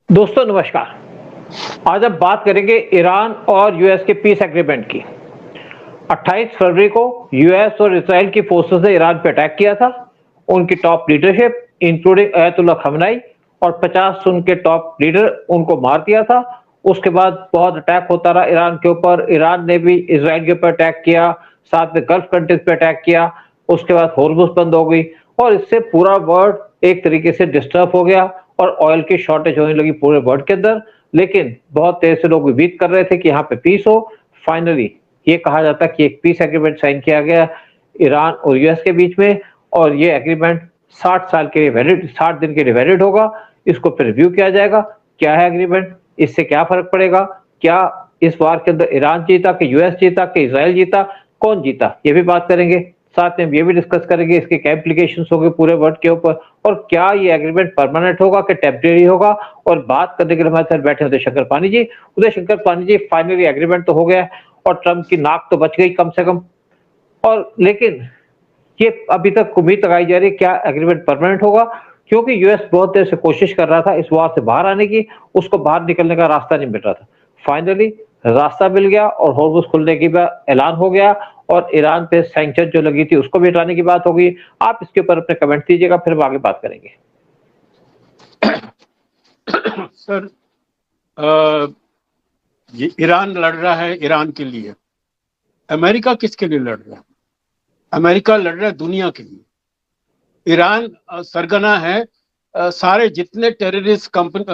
दोस्तों नमस्कार। आज हम बात करेंगे ईरान और यूएस के पीस एग्रीमेंट की। 28 फरवरी को यूएस और इसराइल की फोर्सेस ने ईरान पे अटैक किया था। उनकी टॉप लीडरशिप इंक्लूडिंग अयतुल्ला खमेनी और 50 उनके टॉप लीडर उनको मार दिया था। उसके बाद बहुत अटैक होता रहा ईरान के ऊपर। ईरान ने भी इसराइल के ऊपर अटैक किया, साथ में गल्फ कंट्रीज पे अटैक किया। उसके बाद हॉर्मुज़ बंद हो गई और इससे पूरा वर्ल्ड एक तरीके से डिस्टर्ब हो गया और ऑयल की शॉर्टेज होने लगी पूरे वर्ल्ड के अंदर। लेकिन बहुत देर से लोग उम्मीद कर रहे थे कि यहाँ पे पीस हो। फाइनली ये कहा जाता है कि एक पीस एग्रीमेंट साइन किया गया ईरान और यूएस के बीच में, और ये एग्रीमेंट 60 साल के लिए वैलिड, 60 दिन के लिए वैलिड होगा। इसको फिर रिव्यू किया जाएगा। क्या है एग्रीमेंट, इससे क्या फर्क पड़ेगा, क्या इस वार के अंदर ईरान जीता कि यूएस जीता कि इसराइल जीता, कौन जीता, ये भी बात करेंगे। साथ में हम ये भी डिस्कस करेंगे इसके क्या इम्प्लीकेशंस होंगे पूरे वर्ल्ड के ऊपर, और क्या ये एग्रीमेंट परमानेंट होगा कि टेम्परेरी होगा। और बात करने के लिए हमारे साथ बैठे उदय शंकर पानी जी। उदय शंकर पानी जी, फाइनली एग्रीमेंट तो हो गया और ट्रंप की नाक तो बच गई कम से कम, और लेकिन ये अभी तक उम्मीद लगाई जा रही है क्या एग्रीमेंट परमानेंट होगा, क्योंकि यूएस बहुत देर से कोशिश कर रहा था इस वार से बाहर आने की, उसको बाहर निकलने का रास्ता नहीं मिल रहा था। फाइनली रास्ता मिल गया और हॉर्मुज़ खुलने की ऐलान हो गया और ईरान पे सैंक्शन जो लगी थी उसको भी हटाने की बात होगी। आप इसके ऊपर अपने कमेंट दीजिएगा, फिर हम आगे बात करेंगे। सर, ये ईरान लड़ रहा है ईरान के लिए। अमेरिका किसके लिए लड़ रहा है? अमेरिका लड़ रहा है दुनिया के लिए। ईरान सरगना है सारे जितने टेररिस्ट कंपनी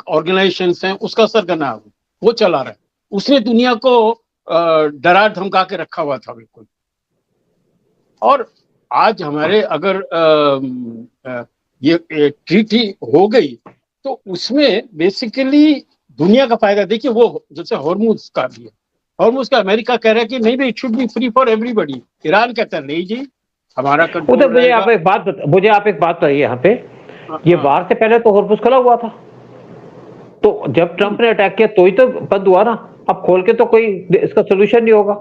ऑर्गेनाइजेशंस हैं उसका सरगना है, वो चला रहा है। उसने दुनिया को डरा धमका के रखा हुआ था बिल्कुल। और आज हमारे अगर ये ट्रीटी हो गई तो उसमें बेसिकली दुनिया का फायदा। देखिए, वो जैसे हॉर्मुज़ का भी है, हॉर्मुज़ का अमेरिका कह रहा है कि नहीं भाई, it should be free for everybody. Iran कहता है नहीं जी, हमारा कंट्रोल मुझे आप एक बात बताइए यहाँ पे, ये वार से पहले तो हॉर्मुज़ खुला हुआ था, तो जब ट्रंप ने अटैक किया तो ही तो बंद हुआ ना। अब खोल के तो कोई इसका सोल्यूशन नहीं होगा।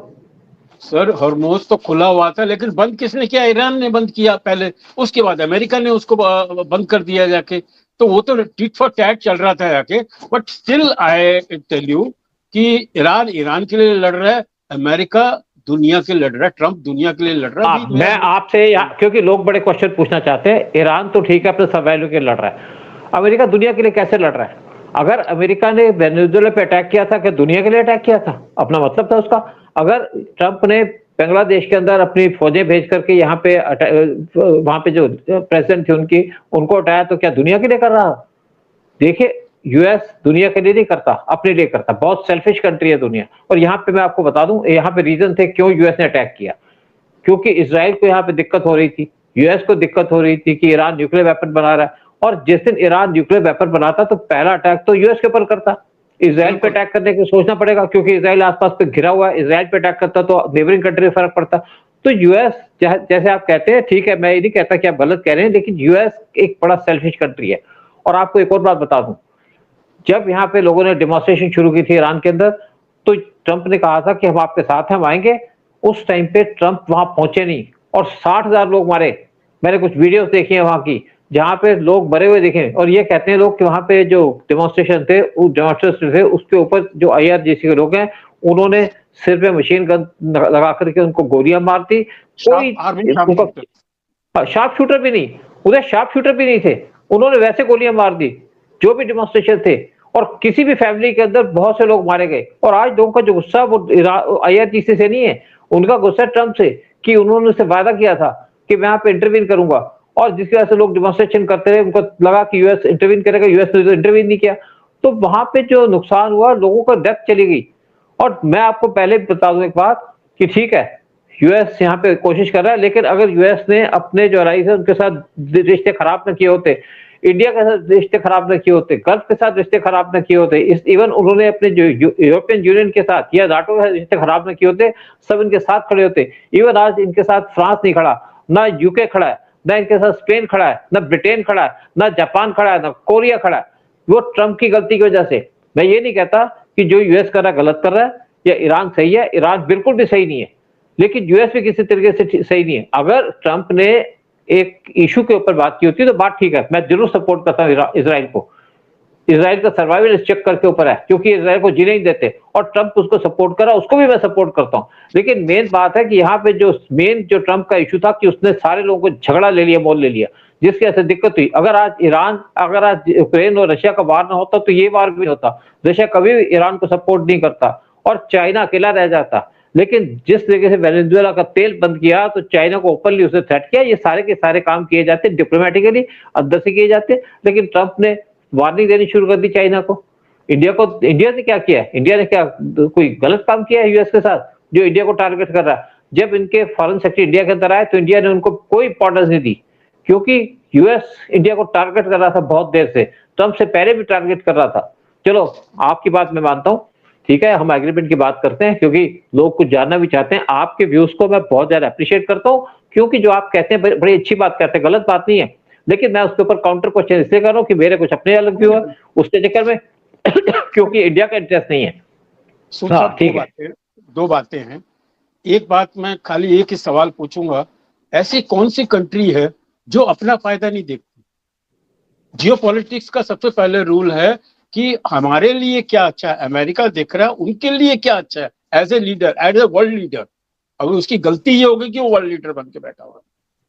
सर, हॉर्मुज़ तो खुला हुआ था, लेकिन बंद किसने किया? ईरान ने बंद किया पहले, उसके बाद अमेरिका ने उसको बंद कर दिया जाके। तो वो तो टिट फॉर टैट चल रहा था जाके। But still I tell you कि ईरान के लिए लड़ रहा है, अमेरिका दुनिया के लड़ रहा है, ट्रंप दुनिया के लिए लड़ रहा है। मैं आपसे, क्योंकि लोग बड़े क्वेश्चन पूछना चाहते हैं, ईरान तो ठीक है अपने सर्वाइवल के लिए लड़ रहा है, अमेरिका दुनिया के लिए कैसे लड़ रहा है? अगर अमेरिका ने वेनेजुएला पे अटैक किया था, क्या दुनिया के लिए अटैक किया था? अपना मतलब था उसका। अगर ट्रंप ने बांग्लादेश के अंदर अपनी फौजें भेज करके यहाँ पे वहां पे जो प्रेसिडेंट थे उनको हटाया, तो क्या दुनिया के लिए कर रहा? देखिए, यूएस दुनिया के लिए नहीं करता, अपने लिए करता। बहुत सेल्फिश कंट्री है दुनिया। और यहाँ पे मैं आपको बता दूं, यहाँ पे रीजन थे क्यों यूएस ने अटैक किया। क्योंकि इसराइल को यहाँ पे दिक्कत हो रही थी, यूएस को दिक्कत हो रही थी कि ईरान न्यूक्लियर वेपन बना रहा है, और जिस दिन ईरान न्यूक्लियर वेपन बनाता तो पहला अटैक तो यूएस के ऊपर करता। इसराइल पे अटैक करने की सोचना पड़ेगा, क्योंकि इसराइल आसपास पे घिरा हुआ है। इसराइल पे अटैक करता तो नेबरिंग कंट्री में फर्क पड़ता। तो यूएस, जैसे आप कहते हैं, ठीक है, मैं ये नहीं कहता कि आप गलत कह रहे हैं, लेकिन यूएस एक बड़ा सेल्फिश कंट्री है। और आपको एक और बात बता दूं, जब यहाँ पे लोगों ने डेमोन्स्ट्रेशन शुरू की थी ईरान के अंदर, तो ट्रंप ने कहा था कि हम आपके साथ हैं, हम आएंगे। उस टाइम पे ट्रंप वहां पहुंचे नहीं और 60,000 लोग मारे। मैंने कुछ वीडियोस देखी है वहां की, जहां पे लोग मरे हुए दिखे, और ये कहते हैं लोग कि वहां पे जो डेमोन्स्ट्रेशन थे, उसके ऊपर जो आईआरजीसी के लोग हैं, उन्होंने सिर पे मशीन गन लगा करके उनको गोलियां मार दी। कोई शार्प शूटर भी नहीं, उधर शार्प शूटर भी नहीं थे, उन्होंने वैसे गोलियां मार दी जो भी डेमोन्स्ट्रेशन थे। और किसी भी फैमिली के अंदर बहुत से लोग मारे गए। और आज लोगों का जो गुस्सा वो आईआरजीसी से नहीं है, उनका गुस्सा ट्रंप से, कि उन्होंने उससे वादा किया था कि मैं यहाँ पे इंटरवीन करूंगा, और जिसकी वजह से लोग डेमोन्स्ट्रेशन करते रहे। उनको लगा कि यूएस इंटरवीन करेगा, यूएस ने तो इंटरवीन नहीं किया। तो वहां पे जो नुकसान हुआ, लोगों का डेथ चली गई। और मैं आपको पहले भी बता दूं एक बात कि ठीक है, यूएस यहाँ पे कोशिश कर रहा है, लेकिन अगर यूएस ने अपने जो अलाइज है उनके साथ रिश्ते खराब न किए होते, इंडिया के साथ रिश्ते खराब न किए होते, गल्फ के साथ रिश्ते खराब न किए होते, इवन उन्होंने अपने जो यूरोपियन यूनियन के साथ या नाटो के साथ रिश्ते खराब न किए होते, सब इनके साथ खड़े होते। इवन आज इनके साथ फ्रांस नहीं खड़ा, ना यूके खड़ा है, ना इनके साथ स्पेन खड़ा है, ना ब्रिटेन खड़ा है, ना जापान खड़ा है, ना कोरिया खड़ा है। वो ट्रंप की गलती की वजह से। मैं ये नहीं कहता कि जो यूएस कर रहा है गलत कर रहा है या ईरान सही है, ईरान बिल्कुल भी सही नहीं है, लेकिन यूएस भी किसी तरीके से सही नहीं है। अगर ट्रंप ने एक इशू के ऊपर बात की होती तो बात ठीक है, मैं जरूर सपोर्ट करता हूँ इसराइल को। इसराइल का सर्वाइवल इस चक्कर के ऊपर है, क्योंकि इसराइल को जीने नहीं देते, और ट्रंप उसको सपोर्ट करा, उसको भी मैं सपोर्ट करता हूँ। लेकिन मेन बात है कि यहाँ पे जो ट्रंप का इशू था कि उसने सारे लोगों को झगड़ा ले लिया, मोल ले लिया, जिसकी वजह से दिक्कत हुई। अगर आज यूक्रेन और रशिया का वार ना होता तो ये वार भी नहीं होता। रशिया कभी भी ईरान को सपोर्ट नहीं करता और चाइना अकेला रह जाता। लेकिन जिस तरीके से वेनेजुएला का तेल बंद किया तो चाइना को ओपनली उसने थ्रेट किया। ये सारे के सारे काम किए जाते हैं डिप्लोमेटिकली, अंदर से किए जाते हैं। लेकिन ट्रंप ने वार्निंग देनी शुरू कर दी चाइना को। इंडिया ने क्या किया? इंडिया ने क्या कोई गलत काम किया है यूएस के साथ जो इंडिया को टारगेट कर रहा है? जब इनके फॉरेन सेक्रेटरी इंडिया के अंदर आए तो इंडिया ने उनको कोई इंपॉर्टेंस नहीं दी, क्योंकि यूएस इंडिया को टारगेट कर रहा था बहुत देर से, ट्रंप से पहले भी टारगेट कर रहा था। चलो आपकी बात मैं मानता हूँ, ठीक है, हम एग्रीमेंट की बात करते हैं क्योंकि लोग कुछ जानना भी चाहते हैं। आपके व्यूज को मैं बहुत ज्यादा अप्रिशिएट करता हूँ, क्योंकि जो आप कहते हैं बड़ी अच्छी बात कहते हैं, गलत बात नहीं है। लेकिन मैं उसके ऊपर काउंटर क्वेश्चन इसलिए कर रहा हूँ कि मेरे कुछ अपने अलग व्यू है उसके चक्कर में क्योंकि इंडिया का इंटरेस्ट नहीं है। हाँ, ठीक है, दो बातें हैं। एक बात मैं खाली एक ही सवाल पूछूंगा, ऐसी कौन सी कंट्री है जो अपना फायदा नहीं देखती? जियोपॉलिटिक्स का सबसे पहले रूल है कि हमारे लिए क्या अच्छा है, अमेरिका देख रहा है उनके लिए क्या अच्छा है as a leader, as a world leader. अभी उसकी गलती ये होगी कि वो वर्ल्ड लीडर बन के बैठा हुआ है।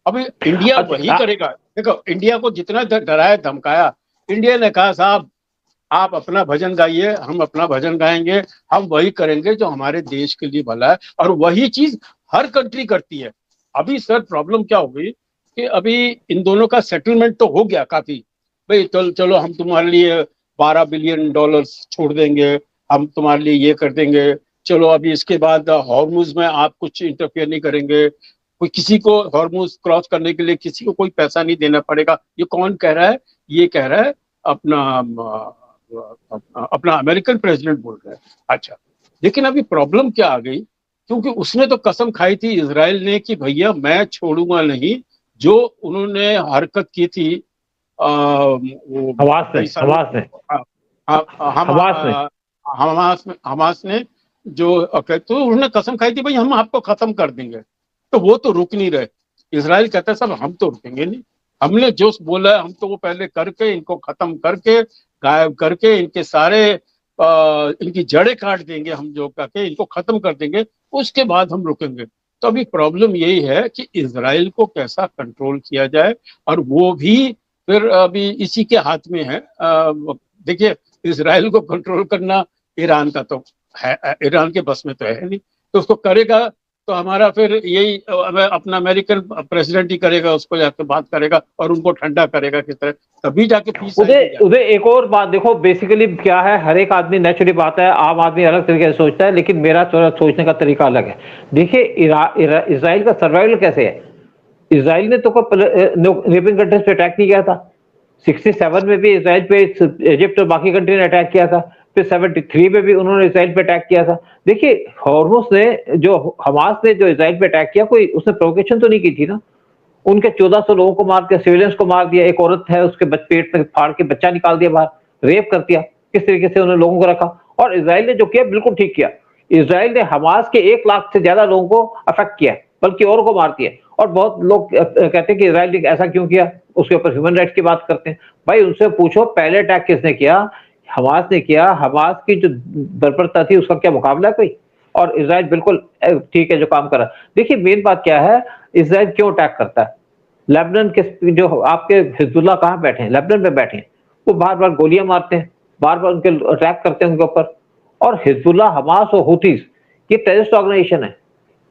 अभी इंडिया वही करेगा। देखो, इंडिया को जितना डराया धमकाया, इंडिया ने कहा साहब आप अपना भजन गाइए, हम अपना भजन गाएंगे, हम वही करेंगे जो हमारे देश के लिए भला है। और वही चीज हर कंट्री करती है। अभी सर प्रॉब्लम क्या हो गई कि अभी इन दोनों का सेटलमेंट तो हो गया काफी, भाई चलो हम तुम्हारे लिए $12 बिलियन छोड़ देंगे, हम तुम्हारे लिए ये कर देंगे, चलो अभी इसके बाद हॉर्मुज में आप कुछ इंटरफेयर नहीं करेंगे, कोई किसी को हॉर्मुज क्रॉस करने के लिए किसी को कोई पैसा नहीं देना पड़ेगा। ये कौन कह रहा है? ये कह रहा है अपना अमेरिकन प्रेसिडेंट बोल रहा है। अच्छा, लेकिन अभी प्रॉब्लम क्या आ गई, क्योंकि उसने तो कसम खाई थी इजराइल ने कि भैया मैं छोड़ूंगा नहीं। जो उन्होंने हरकत की थी हमास ने जो तो उन्होंने कसम खाई थी भाई हम आपको खत्म कर देंगे, तो वो तो रुक नहीं रहे। इजराइल कहता है सब हम तो रुकेंगे नहीं, हमने जो बोला है हम तो वो पहले करके इनको खत्म करके गायब करके इनके सारे इनकी जड़ें काट देंगे, हम जो करके इनको खत्म कर देंगे, उसके बाद हम रुकेंगे। तो अभी प्रॉब्लम यही है कि इजराइल को कैसा कंट्रोल किया जाए, और वो भी फिर अभी इसी के हाथ में है। देखिए, इजराइल को कंट्रोल करना ईरान का तो है, ईरान के बस में तो है नहीं, तो उसको करेगा तो हमारा फिर यही अपना अमेरिकन प्रेसिडेंट ही करेगा, उसको जाकर बात करेगा और उनको ठंडा करेगा किस तरह, तभी जाके पीस। उदय एक और बात देखो, बेसिकली क्या है, हर एक आदमी नेचुरली बात है, आम आदमी अलग तरीके से सोचता है, लेकिन मेरा थोड़ा सोचने का तरीका अलग है। देखिए इजराइल का सर्वाइवल कैसे है? इजराइल ने तो नेबरिंग कंट्रीज पे अटैक नहीं किया था। 67 में भी इजराइल पे इजिप्ट और बाकी कंट्री ने अटैक किया था, फिर 73 में भी उन्होंने इजराइल पे अटैक किया था। देखिए हॉर्मुस ने जो हमास ने जो इजराइल पे अटैक किया, कोई उसने प्रोवोकेशन तो नहीं की थी ना। उनके 1400 लोगों को मार दिया, सिविलियंस को मार दिया, एक औरत है उसके पेट में फाड़ के बच्चा निकाल दिया बाहर, रेप कर दिया, किस तरीके से उन्होंने लोगों को रखा। और इजराइल ने जो किया बिल्कुल ठीक किया। इजराइल ने हमास के 1 लाख से ज्यादा लोगों को अफेक्ट किया, बल्कि और को मार दिया। और बहुत लोग कहते हैं कि इजराइल ने ऐसा क्यों किया, उसके ऊपर ह्यूमन राइट्स की बात करते हैं। भाई उनसे पूछो पहले अटैक किसने किया? हमास ने किया। हमास की जो बर्बरता थी उसका क्या मुकाबला है कोई? और इजराइल बिल्कुल ठीक है जो काम कर रहा है। देखिए मेन बात क्या है, इजराइल क्यों अटैक करता है? लेबनान के जो आपके हिजबुल्लाह कहाँ बैठे हैं? लेबनान में बैठे हैं। वो बार बार गोलियां मारते हैं, बार बार उनके अटैक करते हैं उनके ऊपर। और हिजबुल्लाह, हमास और हुतीस ये टेररिस्ट ऑर्गेनाइजेशन है,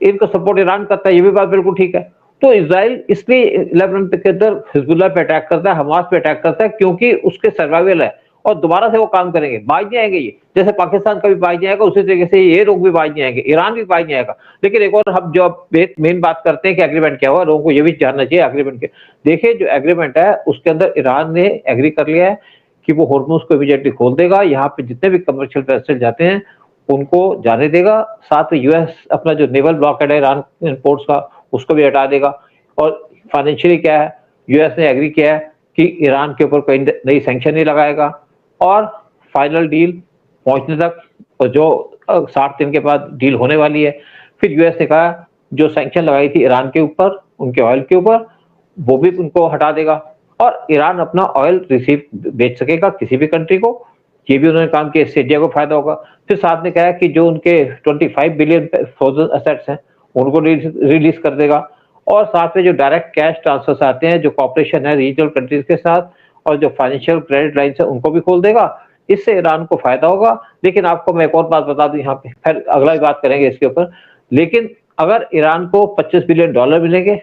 इनको सपोर्ट ईरान करता है, ये भी बात बिल्कुल ठीक है। तो इजराइल इसलिए लेबनान के अंदर हिजबुल्लाह पे अटैक करता है, हमास पे अटैक करता है, क्योंकि उसके सर्वाइवल है। और दोबारा से वो काम करेंगे, बाज नहीं आएंगे ये, जैसे पाकिस्तान का भी बाज नहीं आएगा, उसी तरीके से ये लोग भी बाज नहीं आएंगे, ईरान भी बाज नहीं आएगा। लेकिन एक और हम जो मेन बात करते हैं कि एग्रीमेंट क्या हुआ, लोगों को ये भी जानना चाहिए एग्रीमेंट के। देखिए जो एग्रीमेंट है उसके अंदर ईरान ने एग्री कर लिया है कि वो हॉर्मुज को इमीडिएटली खोल देगा, यहाँ पे जितने भी कमर्शियल वेसल जाते हैं उनको जाने देगा। साथ में यूएस अपना जो नेवल ब्लॉकेड है ईरान इंपोर्ट्स का, उसको भी हटा देगा। और फाइनेंशियली क्या है, यूएस ने एग्री किया है कि ईरान के ऊपर कोई नई सैंक्शन नहीं लगाएगा। और फाइनल डील पहुंचने तक जो 60 दिन के बाद डील होने वाली है। फिर यूएस ने कहा जो सैंक्शन लगाई थी ईरान के ऊपर, उनके ऑयल के ऊपर, वो भी उनको हटा देगा। और ईरान अपना ऑयल रिसीव बेच सकेगा किसी भी कंट्री को। ये भी उन्होंने काम किया, इससे इंडिया को फायदा होगा। फिर साथ में कहा है कि जो उनके 25 बिलियन फ्रोजन असेट्स हैं उनको रिलीज कर देगा, और साथ में जो डायरेक्ट कैश ट्रांसफर्स आते हैं, जो कॉपरेशन है रीजनल कंट्रीज के साथ, और जो फाइनेंशियल क्रेडिट लाइन है उनको भी खोल देगा। इससे ईरान को फायदा होगा। लेकिन आपको मैं एक और बात बता दूं यहाँ पे, फिर अगला ही बात करेंगे इसके ऊपर। लेकिन अगर ईरान को $25 बिलियन मिलेंगे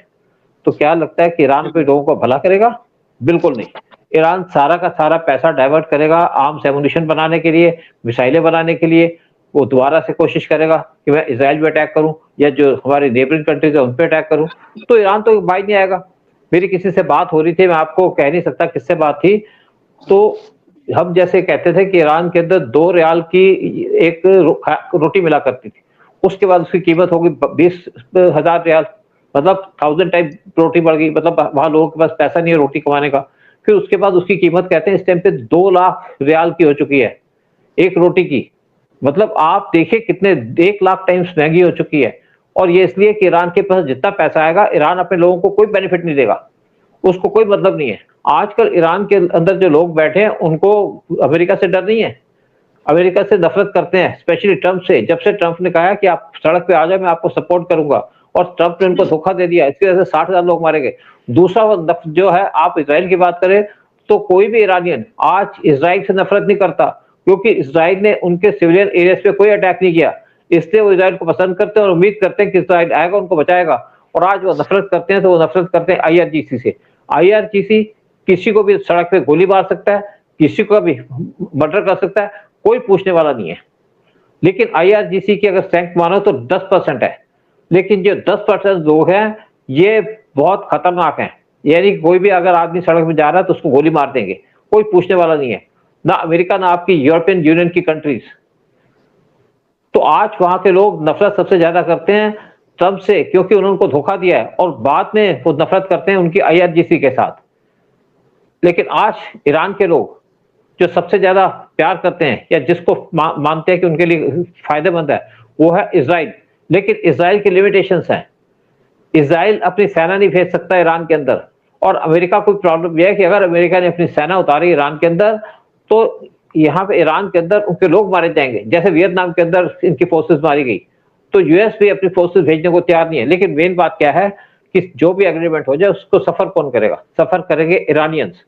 तो क्या लगता है कि ईरान के लोगों को भला करेगा? बिल्कुल नहीं। ईरान सारा का सारा पैसा डाइवर्ट करेगा आर्म्स एमुनिशन बनाने के लिए, मिसाइलें बनाने के लिए। वो दोबारा से कोशिश करेगा कि मैं इजराइल पे अटैक करूं या जो हमारी नेबरिंग कंट्रीज है उन पे अटैक करूं। तो ईरान तो बाज नहीं आएगा। मेरी किसी से बात हो रही थी, मैं आपको कह नहीं सकता किससे बात थी, तो हम जैसे कहते थे कि ईरान के अंदर 2 रियाल की एक रोटी मिला करती थी, उसके बाद उसकी कीमत होगी 20,000 रियाल, मतलब 1000 टाइम रोटी बढ़ गई। मतलब वहां लोगों के पास पैसा नहीं है रोटी कमाने का। फिर उसके बाद उसकी कीमत कहते हैं इस टाइम पे 2 लाख रियाल की हो चुकी है एक रोटी की। मतलब आप देखिए कितने 1 लाख टाइम्स महंगी हो चुकी है। और ये इसलिए कि ईरान के पास जितना पैसा आएगा, ईरान अपने लोगों को कोई बेनिफिट नहीं देगा, उसको कोई मतलब नहीं है। आजकल ईरान के अंदर जो लोग बैठे हैं उनको अमेरिका से डर नहीं है, अमेरिका से नफरत करते हैं, स्पेशली ट्रंप से। जब से ट्रंप ने कहा है कि आप सड़क पे आ जाए मैं आपको सपोर्ट करूंगा, और ट्रंप ने उनको धोखा दे दिया, इसकी वजह से 60,000 लोग मारे गए। दूसरा जो है, आप इसराइल की बात करें तो कोई भी ईरानियन आज इसराइल से नफरत नहीं करता, क्योंकि इसराइल ने उनके सिविलियन एरियाज पे कोई अटैक नहीं किया। इसलिए वो इसराइल को पसंद करते हैं और उम्मीद करते हैं कि इसराइल आएगा उनको बचाएगा। और आज वो नफरत करते हैं तो वो नफरत करते हैं IRGC से। IRGC किसी को भी सड़क पे गोली मार सकता है, किसी को भी मर्डर कर सकता है, कोई पूछने वाला नहीं है। लेकिन IRGC की अगर स्ट्रेंथ मानो तो 10% है। लेकिन जो 10% लोग हैं ये बहुत खतरनाक हैं। यानी कोई भी अगर आदमी सड़क में जा रहा है तो उसको गोली मार देंगे, कोई पूछने वाला नहीं है, ना अमेरिका ना आपकी यूरोपियन यूनियन की कंट्रीज। तो आज वहां के लोग नफरत सबसे ज्यादा करते हैं ट्रंप से, क्योंकि उन्होंने उनको धोखा दिया है, और बाद में वो नफरत करते हैं उनकी IRGC के साथ। लेकिन आज ईरान के लोग जो सबसे ज्यादा प्यार करते हैं या जिसको मानते हैं कि उनके लिए फायदेमंद है, वो है इसराइल। लेकिन इसराइल की लिमिटेशंस हैं। इसराइल अपनी सेना नहीं भेज सकता ईरान के अंदर, और अमेरिका को प्रॉब्लम यह है कि अगर अमेरिका ने अपनी सेना उतारी ईरान के अंदर तो यहाँ पे ईरान के अंदर उनके लोग मारे जाएंगे, जैसे वियतनाम के अंदर इनकी फोर्सेस मारी गई। तो यूएस भी अपनी फोर्सेस भेजने को तैयार नहीं है। लेकिन मेन बात क्या है कि जो भी एग्रीमेंट हो जाए उसको सफर कौन करेगा? सफर करेंगे ईरानियंस।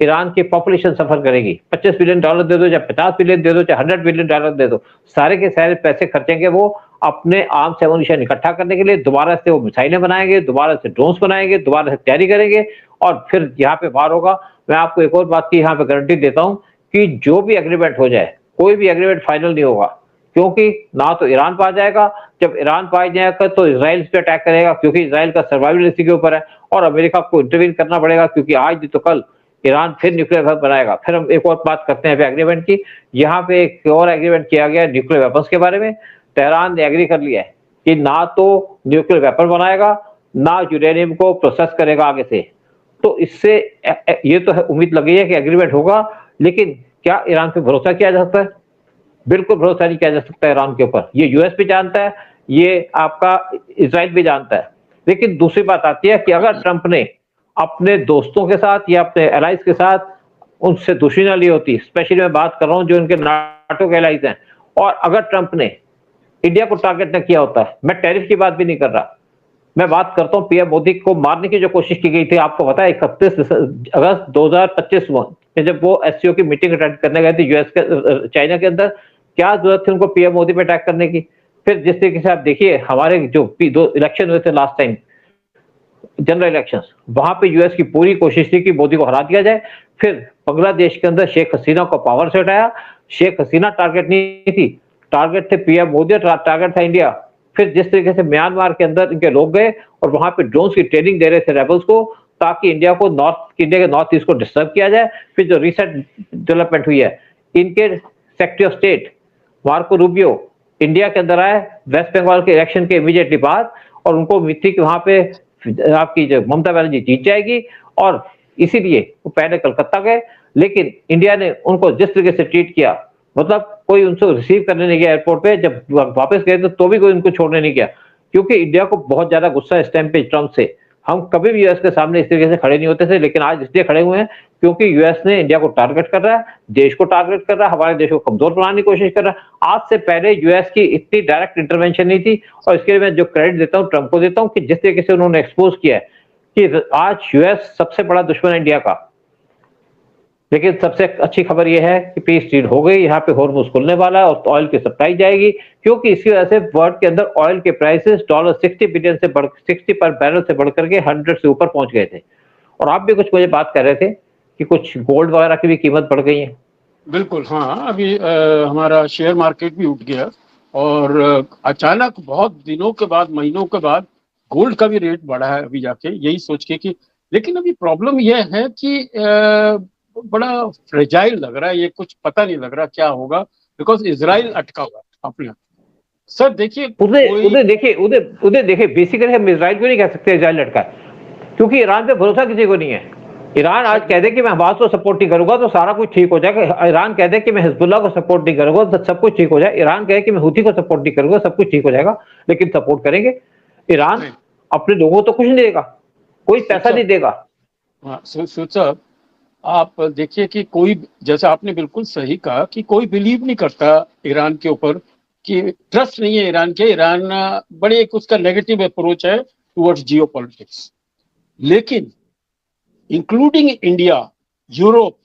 ईरान की पॉपुलेशन सफर करेगी। $25 बिलियन दे दो, चाहे 50 बिलियन दे दो, चाहे $100 बिलियन दे दो, सारे के सारे पैसे खर्चेंगे वो अपने आर्म्स एमुनिशन इकट्ठा करने के लिए। दोबारा से वो मिसाइलें बनाएंगे, दोबारा से ड्रोन्स बनाएंगे, दोबारा से तैयारी करेंगे, और फिर यहाँ पे वार होगा। मैं आपको एक और बात की यहाँ पे गारंटी देता हूँ कि जो भी एग्रीमेंट हो जाए, कोई भी एग्रीमेंट फाइनल नहीं होगा, क्योंकि ना तो ईरान पा जाएगा। जब ईरान पा जाएगा तो इसराइल पे अटैक करेगा, क्योंकि इसराइल का सर्वाइवल इसी के ऊपर है, और अमेरिका को इंटरवीन करना पड़ेगा, क्योंकि आज नहीं तो कल ईरान फिर न्यूक्लियर वेपन बनाएगा। फिर हम एक और बात करते हैं एग्रीमेंट की। यहाँ पे एक और एग्रीमेंट किया गया न्यूक्लियर वेपन्स के बारे में। तेहरान ने एग्री कर लिया है कि ना तो न्यूक्लियर वेपन बनाएगा, ना यूरेनियम को प्रोसेस करेगा आगे से। तो इससे ये तो उम्मीद लगी है कि एग्रीमेंट होगा। लेकिन क्या ईरान पे भरोसा किया जा सकता है? बिल्कुल भरोसा नहीं किया जा सकता ईरान के ऊपर। ये यूएस भी जानता है, ये आपका इसराइल भी जानता है। लेकिन दूसरी बात आती है कि अगर ट्रंप ने अपने दोस्तों के साथ या अपने एलाइज के साथ उनसे दुश्मनी ना ली होती, स्पेशली मैं बात कर रहा हूं जो इनके नाटो के एलाइज हैं, और अगर ट्रंप ने इंडिया को टारगेट न किया होता, मैं टैरिफ की बात भी नहीं कर रहा, मैं बात करता हूं पीएम मोदी को मारने की जो कोशिश की गई थी। आपको पता है 31 अगस्त 2025 में जब वो एससीओ की मीटिंग अटेंड करने गए थे यूएस के चाइना के अंदर, क्या जरूरत थी उनको पीएम मोदी पे अटैक करने की? फिर जिस तरीके से आप देखिए हमारे जो 2 इलेक्शन हुए थे लास्ट टाइम, जनरल इलेक्शंस, वहां पे यूएस की पूरी कोशिश थी कि मोदी को हरा दिया जाए। फिर बांग्लादेश के अंदर शेख हसीना को पावर से हटाया। शेख हसीना टारगेट नहीं थी, टारगेट थे पीएम मोदी, टारगेट था इंडिया। फिर जिस तरीके से म्यांमार के अंदर इनके लोग गए और वहां पे ड्रोन्स की ट्रेनिंग दे रहे थे रेबल्स को, ताकि इंडिया के नॉर्थ ईस्ट को डिस्टर्ब किया जाए। फिर जो रिसेंट डेवलपमेंट हुई है, इनके secretary of state Marco Rubio India के अंदर आए वेस्ट बंगाल के इलेक्शन के इमीडिएटली बाद, और उनको उम्मीद थी कि वहां पे आपकी जो ममता बनर्जी जीत जाएगी, और इसीलिए वो पहले कलकत्ता गए। लेकिन इंडिया ने उनको जिस तरीके से ट्रीट किया, मतलब कोई उनको रिसीव करने नहीं गया एयरपोर्ट पे, जब वापस गए तो भी कोई उनको छोड़ने नहीं गया, क्योंकि इंडिया को बहुत ज्यादा गुस्सा इस टाइम पे ट्रंप से। हम कभी भी यूएस के सामने इस तरीके से खड़े नहीं होते थे, लेकिन आज इसलिए खड़े हुए हैं क्योंकि यूएस ने इंडिया को टारगेट कर रहा है, देश को टारगेट कर रहा है, हमारे देश को कमजोर बनाने की कोशिश कर रहा है। आज से पहले यूएस की इतनी डायरेक्ट इंटरवेंशन नहीं थी, और इसके लिए मैं जो क्रेडिट देता हूँ ट्रंप को देता हूँ कि जिस तरीके से उन्होंने एक्सपोज किया है कि आज यूएस सबसे बड़ा दुश्मन है इंडिया का। लेकिन सबसे अच्छी खबर यह है कि पीस डील हो गई, यहाँ पे हॉर्मुज खुलने वाला है और ऑयल की सप्लाई जाएगी, क्योंकि इसी वजह से वर्ल्ड के अंदर ऑयल के प्राइसेस $60 बिलियन से बढ़ 60 पर बैरल से बढ़कर के 100 से ऊपर पहुंच गए थे। और आप भी कुछ मुझे बात कर रहे थे कि कुछ गोल्ड वगैरह की भी कीमत बढ़ गई है। बिल्कुल हाँ, अभी हमारा शेयर मार्केट भी उठ गया और अचानक बहुत दिनों के बाद, महीनों के बाद गोल्ड का भी रेट बढ़ा है अभी जाके, यही सोच के कि, लेकिन अभी प्रॉब्लम यह है कि बड़ा फ्रेजाइल लग रहा है ये, कुछ पता नहीं लग रहा क्या होगा, बिकॉज इजराइल अटका हुआ है अपने। सर देखिए, उधर देखिए बेसिकली हम इजराइल को नहीं कह सकते इजराइल लटका है, क्योंकि ईरान पे भरोसा किसी को नहीं है। ईरान आज कह दे कि मैं हमास को सपोर्ट नहीं करूंगा तो सारा कुछ ठीक हो जाएगा। ईरान कह दे कि मैं हिजबुल्लाह को सपोर्ट नहीं करूंगा तो सब कुछ ठीक हो जाए। ईरान कहे कि मैं हुती को सपोर्ट नहीं करूंगा, सब कुछ ठीक हो जाएगा। लेकिन सपोर्ट करेंगे ईरान अपने लोगों को तो कुछ नहीं देगा, कोई पैसा नहीं देगा। साहब आप देखिए कि कोई, जैसा आपने बिल्कुल सही कहा कि कोई बिलीव नहीं करता ईरान के ऊपर, कि ट्रस्ट नहीं है ईरान के। ईरान बड़े एक उसका नेगेटिव अप्रोच है टुवर्ड्स जियोपॉलिटिक्स, लेकिन इंक्लूडिंग इंडिया, यूरोप,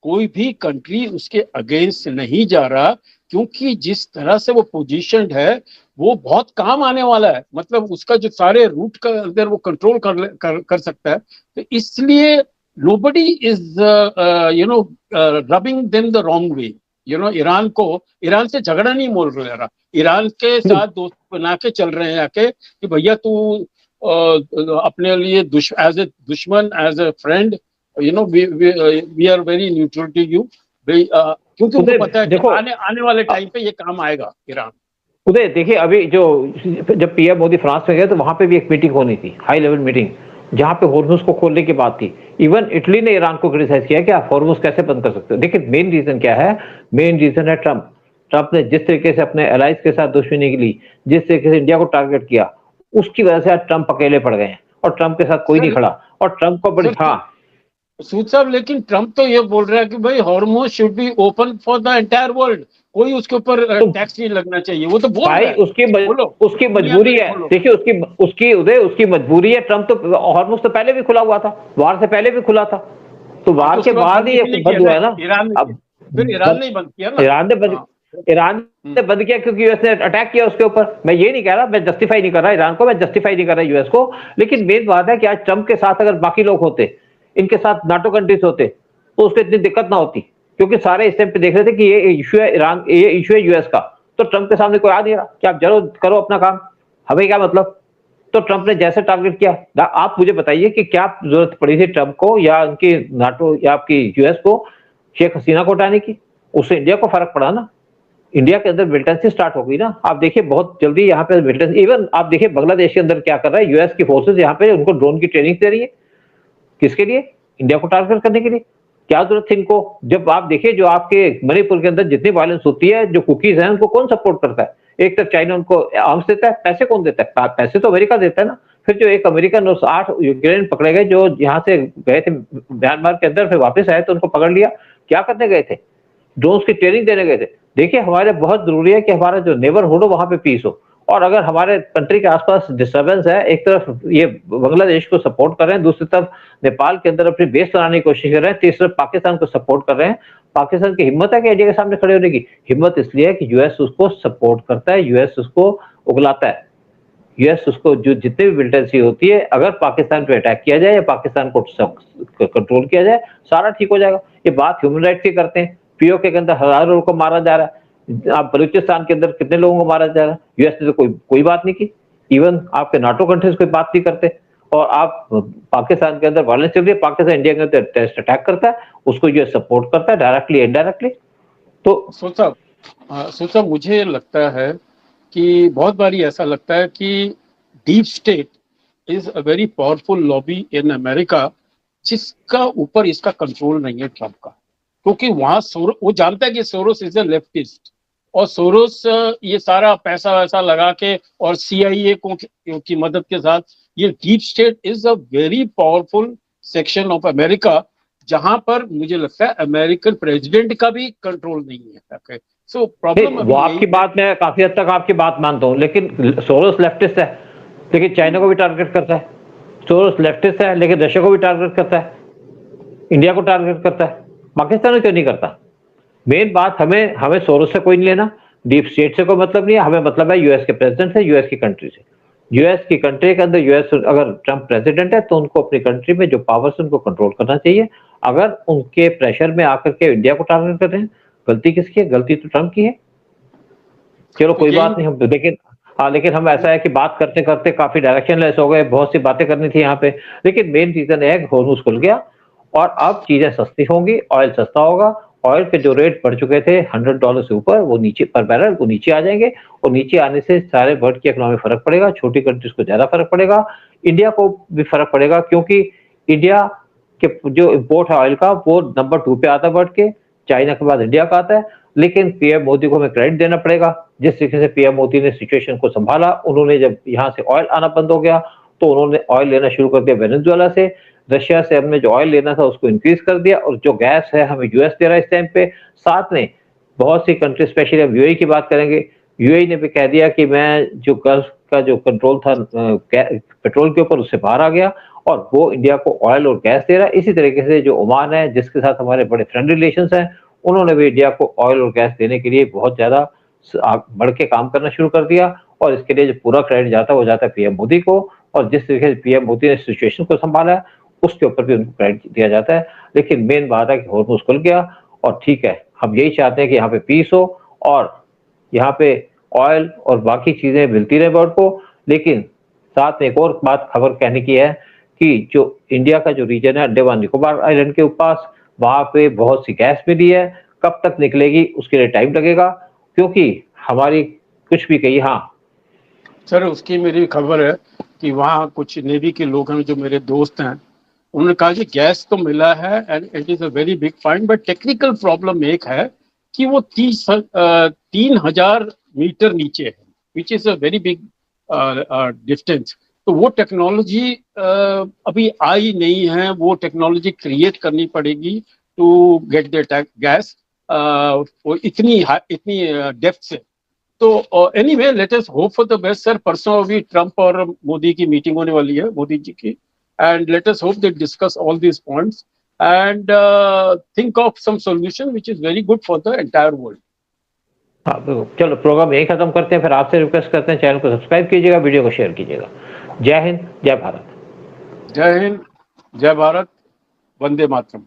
कोई भी कंट्री उसके अगेंस्ट नहीं जा रहा, क्योंकि जिस तरह से वो पोजीशनड है वो बहुत काम आने वाला है। मतलब उसका जो सारे रूट का अंदर वो कंट्रोल कर सकता है, तो इसलिए nobody is rubbing them the wrong way. Iran से झगड़ा नहीं बोल रहा, ईरान के साथ दोस्त बना के चल रहे हैं आके कि भैया तू अपने लिए एज ए दुश्मन, as a friend, we are very neutral to you, क्योंकि उनको पता है कि आने वाले टाइम पे ये काम आएगा ईरान। उदय देखिए, अभी जब पीएम मोदी फ्रांस में गए तो वहां पे भी एक मीटिंग होनी थी, हाई लेवल मीटिंग, जहां पे हॉर्मुज को खोलने की बात थी। इवन इटली ने ईरान को क्रिटिसाइज किया कि आप हॉर्मुज कैसे बंद कर सकते हो। देखिए मेन रीजन क्या है, मेन रीजन है ट्रंप। ट्रंप ने जिस तरीके से अपने एलाइज के साथ दुश्मनी की ली, जिस तरीके से इंडिया को टारगेट किया, उसकी वजह से आज ट्रंप अकेले पड़ गए हैं और ट्रंप के साथ कोई नहीं खड़ा। और ट्रंप को बड़ी सूद साहब, लेकिन ट्रंप तो ये बोल रहा है कि भाई Hormuz should be open for the entire world, कोई उसके ऊपर टैक्स नहीं लगना चाहिए। वो तो बोल रहा है, उसकी मजबूरी है। देखिए उसकी मजबूरी है। ट्रंप तो हॉर्मुज तो पहले भी खुला हुआ था, वार से पहले भी खुला था, तो वार के बाद ही बंद हुआ है ना। ईरान ने बंद किया ना, ईरान ने बंद किया क्योंकि यूएस ने अटैक किया उसके ऊपर। मैं ये नहीं कह रहा, मैं जस्टिफाई नहीं कर रहा ईरान को, मैं जस्टिफाई नहीं कर रहा यूएस को, लेकिन मेन बात है कि आज ट्रंप के साथ अगर बाकी लोग होते, इनके साथ नाटो कंट्रीज होते, तो उसको इतनी दिक्कत ना होती, क्योंकि सारे इस टाइम पे देख रहे थे कि ये इशू है ईरान, ये इशू है यूएस का। तो ट्रंप के सामने कोई आ नहीं रहा कि आप जरूर करो अपना काम, हमें क्या मतलब। तो ट्रंप ने जैसे टारगेट किया, आप मुझे बताइए कि क्या जरूरत पड़ी थी ट्रंप को या उनकी नाटो या आपकी यूएस को शेख हसीना को हटाने की? उससे इंडिया को फर्क पड़ा ना, इंडिया के अंदर मिलिटेंसी स्टार्ट हो गई ना। आप देखिए बहुत जल्दी यहाँ पे मिलिटेंसी, इवन आप देखिए बांग्लादेश के अंदर क्या कर रहा है यूएस की फोर्सेस, यहाँ पे उनको ड्रोन की ट्रेनिंग दे रही है। किसके लिए? इंडिया को टारगेट करने के लिए। क्या जरूरत थी इनको? जब आप देखिए जो आपके मणिपुर के अंदर जितनी वायलेंस होती है, जो कुकीज हैं उनको कौन सपोर्ट करता है? एक तरफ चाइना उनको आर्म्स देता है, पैसे कौन देता है? पैसे तो अमेरिका देता है ना। फिर जो एक अमेरिकन और 8 यूक्रेन पकड़े गए जो यहाँ से गए थे म्यांमार के अंदर, फिर वापस आए तो उनको पकड़ लिया। क्या करने गए थे? ड्रोन्स की ट्रेनिंग देने गए थे। देखिए हमारे बहुत जरूरी है कि हमारा जो नेबरहुड हो वहां पे पीस हो, और अगर हमारे कंट्री के आसपास डिस्टर्बेंस है, एक तरफ ये बांग्लादेश को सपोर्ट कर रहे हैं, दूसरी तरफ नेपाल के अंदर अपनी बेस बनाने की कोशिश कर रहे हैं, तीसरी तरफ पाकिस्तान को सपोर्ट कर रहे हैं। पाकिस्तान की हिम्मत है कि इंडिया के सामने खड़े होने की? हिम्मत इसलिए है कि यूएस उसको सपोर्ट करता है, यूएस उसको उगलाता है, यूएस उसको जो जितनी भी मिलिटेंसी होती है, अगर पाकिस्तान पे अटैक किया जाए या पाकिस्तान को कंट्रोल किया जाए, सारा ठीक हो जाएगा। ये बात ह्यूमन राइट्स की करते हैं। पीओके के अंदर हजारों लोगों को मारा जा रहा है, आप बलूचिस्तान के अंदर कितने लोगों को मारा जा रहा है, यूएस ने तो कोई बात नहीं की। इवन आपके नाटो कंट्रीज कोई बात नहीं करते, और आप पाकिस्तान के अंदर वायलेंस चल रही है, पाकिस्तान इंडिया के अंदर टेररिस्ट अटैक करता है, उसको यूएस सपोर्ट करता है डायरेक्टली इनडायरेक्टली। तो सोचा मुझे लगता है कि बहुत बारी ऐसा लगता है कि deep state is a very powerful lobby in America, जिसका ऊपर इसका कंट्रोल नहीं है ट्रंप का, क्योंकि वहां वो जानता है कि सोरोस इज अ लेफ्टिस्ट, और सोरोस ये सारा पैसा वैसा लगा के और सीआईए की मदद के साथ ये deep state is a very powerful section of America, जहां पर मुझे लगता है अमेरिकन प्रेसिडेंट का भी कंट्रोल नहीं है। ओके, सो प्रॉब्लम वो आपकी बात मैं काफी हद तक आपकी बात मानता हूँ, लेकिन सोरोस लेफ्टिस्ट है, लेकिन चाइना को भी टारगेट करता है। सोरोस लेफ्टिस्ट है, लेकिन रशिया को भी टारगेट करता है, इंडिया को टारगेट करता है, पाकिस्तान को क्यों नहीं करता? मेन बात, हमें हमें सोरोस से कोई नहीं लेना, डीप स्टेट से कोई मतलब नहीं है, हमें मतलब है यूएस के प्रेसिडेंट से, यूएस की कंट्री से। यूएस की कंट्री के अंदर यूएस अगर ट्रंप प्रेसिडेंट है तो उनको अपनी कंट्री में जो पावर्स है उनको कंट्रोल करना चाहिए। अगर उनके प्रेशर में आकर के इंडिया को टारगेट कर रहे हैं, गलती किसकी है? गलती तो ट्रंप की है। चलो कोई बात नहीं, हम लेकिन हाँ, लेकिन हम ऐसा है कि बात करते करते काफी डायरेक्शनलेस हो गए, बहुत सी बातें करनी थी यहाँ पे, लेकिन मेन रीजन है हॉर्मुज खुल गया और अब चीजें सस्ती होंगी, ऑयल सस्ता होगा। ऑयल के जो रेट बढ़ चुके थे $100 से ऊपर, वो नीचे पर बैरल, वो नीचे आ जाएंगे और नीचे आने से सारे वर्ल्ड की इकोनॉमी में फर्क पड़ेगा, छोटी कंट्रीज को ज्यादा फर्क पड़ेगा, इंडिया को भी फर्क पड़ेगा, क्योंकि इंडिया के जो इम्पोर्ट है ऑयल का वो नंबर 2 पे आता है बढ़ के, चाइना के बाद इंडिया का आता है। लेकिन पीएम मोदी को हमें क्रेडिट देना पड़ेगा, जिस तरीके से पीएम मोदी ने सिचुएशन को संभाला। उन्होंने जब यहाँ से ऑयल आना बंद हो गया तो उन्होंने ऑयल लेना शुरू कर दिया वेनेजुएला से, रशिया से हमने जो ऑयल लेना था उसको इंक्रीज कर दिया, और जो गैस है हमें यूएस दे रहा है इस टाइम पे। साथ में बहुत सी कंट्री, स्पेशली अब यूएई की बात करेंगे, यूएई ने भी कह दिया कि मैं जो गल्फ का जो कंट्रोल था पेट्रोल के ऊपर, उससे बाहर आ गया और वो इंडिया को ऑयल और गैस दे रहा है। इसी तरीके से जो ओमान है, जिसके साथ हमारे बड़े फ्रेंड रिलेशंस हैं, उन्होंने भी इंडिया को ऑयल और गैस देने के लिए बहुत ज्यादा बढ़ के काम करना शुरू कर दिया, और इसके लिए जो पूरा क्रेडिट जाता है वो जाता है पीएम मोदी को, और जिस तरीके से पीएम मोदी ने सिचुएशन को संभाला है उसके ऊपर भी उनको क्रेडिट दिया जाता है। लेकिन मेन बात है कि हॉर्मुज खुल गया, और ठीक है, हम यही चाहते हैं कि यहाँ पे पीस हो और यहाँ पे ऑयल और बाकी चीजें मिलती रहे वर्ल्ड को। लेकिन साथ में एक और बात खबर कहने की है कि जो इंडिया का जो रीजन है अंडमान निकोबार आइलैंड के पास, वहां पे बहुत सी गैस मिली है, कब तक निकलेगी उसके लिए टाइम लगेगा, क्योंकि हमारी कुछ भी कही। हाँ सर, उसकी मेरी खबर है कि वहाँ कुछ नेवी के लोग हैं जो मेरे दोस्त हैं, उन्होंने कहा कि गैस तो मिला है and it is a very big find, but technical problem एक है कि वो 3,000 मीटर नीचे है, which is a very big distance. तो वो टेक्नोलॉजी अभी आई नहीं है, वो टेक्नोलॉजी क्रिएट करनी पड़ेगी टू गेट द गैस इतनी डेप्थ से। तो anyway, let us hope for the best. Sir, परसों अभी ट्रंप और मोदी की मीटिंग होने वाली है, मोदी जी की, and let us hope they discuss all these points and think of some solution which is very good for the entire world. हाँ, चलो प्रोग्राम यही खत्म करते हैं, फिर आपसे रिक्वेस्ट करते हैं चैनल को सब्सक्राइब कीजिएगा, वीडियो को शेयर कीजिएगा। जय हिंद, जय भारत। जय हिंद, जय भारत, वंदे मातरम।